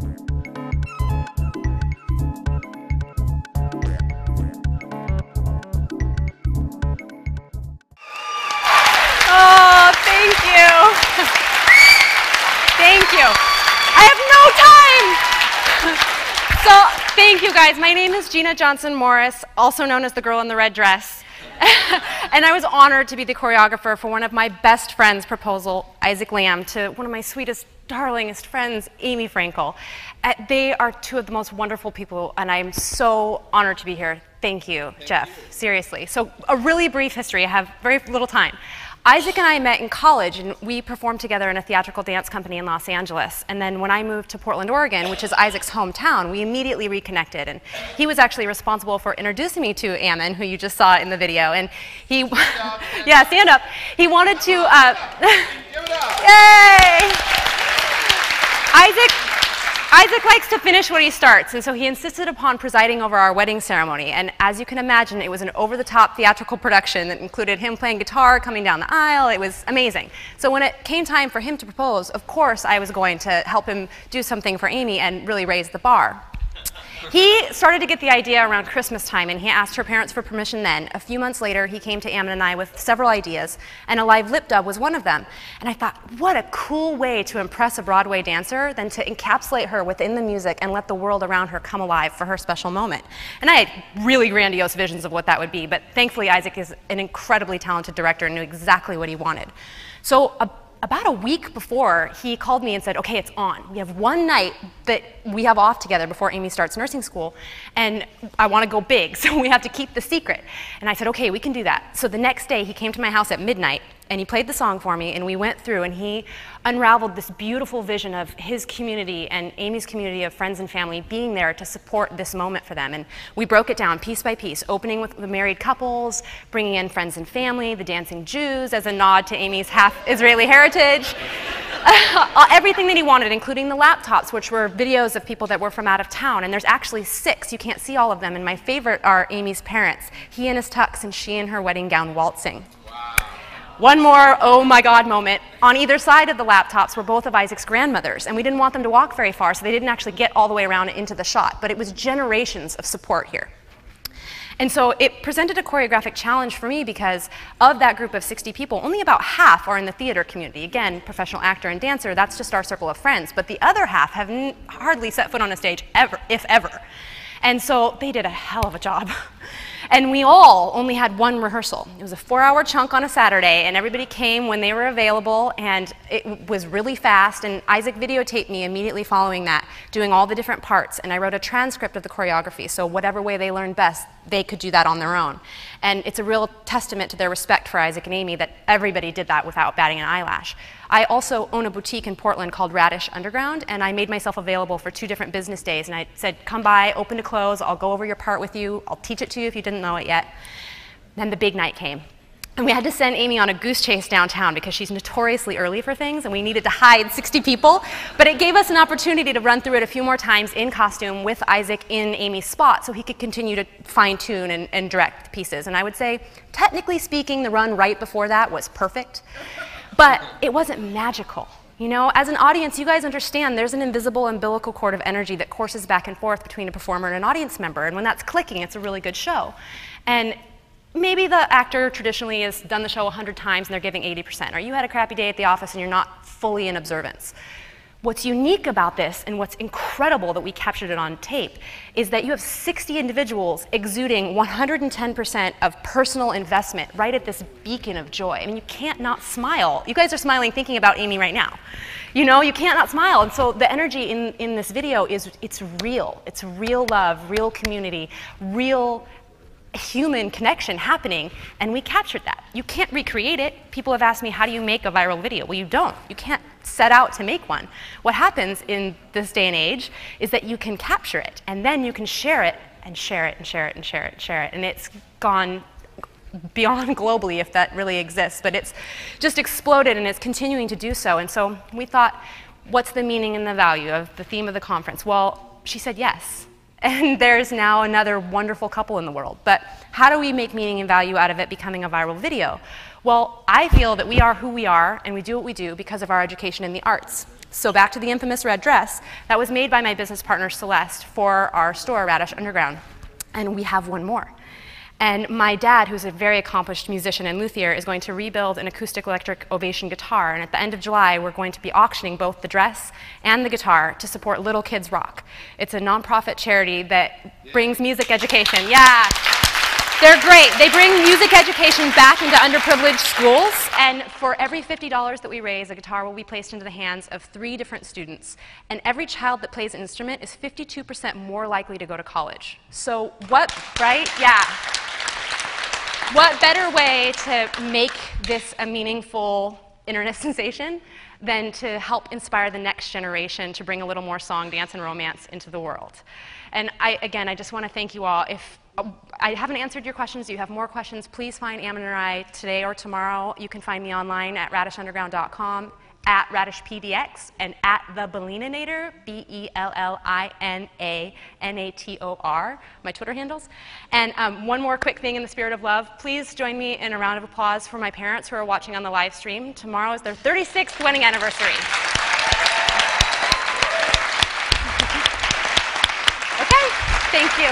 Oh, thank you. Thank you. I have no time. So, thank you guys. My name is Gina Johnson-Morris, also known as the girl in the red dress. And I was honored to be the choreographer for one of my best friends' proposal, Isaac Lamb, to one of my sweetest, darlingest friends, Amy Frankel. They are two of the most wonderful people, and I'm so honored to be here. Thank you, Jeff. Seriously. So, a really brief history. I have very little time. Isaac and I met in college, and we performed together in a theatrical dance company in Los Angeles. And then when I moved to Portland, Oregon, which is Isaac's hometown, we immediately reconnected. And he was actually responsible for introducing me to Ammon, who you just saw in the video. And he, yeah, stand up. He wanted to, yay! Isaac likes to finish what he starts, and so he insisted upon presiding over our wedding ceremony. And as you can imagine, it was an over-the-top theatrical production that included him playing guitar, coming down the aisle. It was amazing. So when it came time for him to propose, of course I was going to help him do something for Amy and really raise the bar. He started to get the idea around Christmas time, and he asked her parents for permission then. A few months later, he came to Ammon and I with several ideas, and a live lip dub was one of them. And I thought, what a cool way to impress a Broadway dancer than to encapsulate her within the music and let the world around her come alive for her special moment. And I had really grandiose visions of what that would be, but thankfully Isaac is an incredibly talented director and knew exactly what he wanted. So about a week before, he called me and said, okay, it's on. We have one night that we have off together before Amy starts nursing school, and I want to go big, so we have to keep the secret. And I said, okay, we can do that. So the next day, he came to my house at midnight, and he played the song for me, and we went through, and he unraveled this beautiful vision of his community and Amy's community of friends and family being there to support this moment for them. And we broke it down piece by piece, opening with the married couples, bringing in friends and family, the dancing Jews as a nod to Amy's half-Israeli heritage, everything that he wanted, including the laptops, which were videos of people that were from out of town. And there's actually 6. You can't see all of them. And my favorite are Amy's parents, he in his tux and she in her wedding gown waltzing. One more oh my God moment. On either side of the laptops were both of Isaac's grandmothers, and we didn't want them to walk very far, so they didn't actually get all the way around into the shot, but it was generations of support here. And so it presented a choreographic challenge for me because of that group of 60 people, only about half are in the theater community. Again, professional actor and dancer, that's just our circle of friends, but the other half have hardly set foot on a stage ever, if ever. And so they did a hell of a job. And we all only had one rehearsal. It was a 4-hour chunk on a Saturday, and everybody came when they were available, and it was really fast, and Isaac videotaped me immediately following that, doing all the different parts, and I wrote a transcript of the choreography, so whatever way they learned best, they could do that on their own. And it's a real testament to their respect for Isaac and Amy that everybody did that without batting an eyelash. I also own a boutique in Portland called Radish Underground, and I made myself available for 2 different business days, and I said, come by, open to close, I'll go over your part with you, I'll teach it to you if you didn't know it yet. Then the big night came. And we had to send Amy on a goose chase downtown because she's notoriously early for things, and we needed to hide 60 people. But it gave us an opportunity to run through it a few more times in costume with Isaac in Amy's spot so he could continue to fine-tune and direct the pieces. And I would say, technically speaking, the run right before that was perfect. But it wasn't magical. You know, as an audience, you guys understand there's an invisible umbilical cord of energy that courses back and forth between a performer and an audience member. And when that's clicking, it's a really good show. And maybe the actor traditionally has done the show 100 times and they're giving 80%. Or you had a crappy day at the office and you're not fully in observance. What's unique about this, and what's incredible that we captured it on tape, is that you have 60 individuals exuding 110% of personal investment right at this beacon of joy. I mean, you can't not smile. You guys are smiling thinking about Amy right now. You know, you can't not smile. And so the energy in this video it's real. It's real love, real community, real human connection happening, and we captured that. You can't recreate it. People have asked me, how do you make a viral video? Well, you don't. You can't set out to make one. What happens in this day and age is that you can capture it, and then you can share it, and share it, and share it, and share it, and share it, and it's gone beyond globally, if that really exists, but it's just exploded, and it's continuing to do so. And so we thought, what's the meaning and the value of the theme of the conference? Well, she said yes. And there's now another wonderful couple in the world. But how do we make meaning and value out of it becoming a viral video? Well, I feel that we are who we are and we do what we do because of our education in the arts. So back to the infamous red dress that was made by my business partner Celeste for our store, Radish Underground. And we have one more. And my dad, who's a very accomplished musician and luthier, is going to rebuild an acoustic electric Ovation guitar. And at the end of July, we're going to be auctioning both the dress and the guitar to support Little Kids Rock. It's a nonprofit charity that brings music education. Yeah. They're great. They bring music education back into underprivileged schools, and for every $50 that we raise, a guitar will be placed into the hands of 3 different students. And every child that plays an instrument is 52% more likely to go to college. So what, right? Yeah. What better way to make this a meaningful internet sensation than to help inspire the next generation to bring a little more song, dance, and romance into the world? And again, I just want to thank you all. If I haven't answered your questions, you have more questions, please find Ammon or I today or tomorrow. You can find me online at radishunderground.com, at radishpdx, and at the Bellininator, BELLINANATOR, my Twitter handles. And one more quick thing in the spirit of love, please join me in a round of applause for my parents who are watching on the live stream. Tomorrow is their 36th wedding anniversary. Okay, thank you.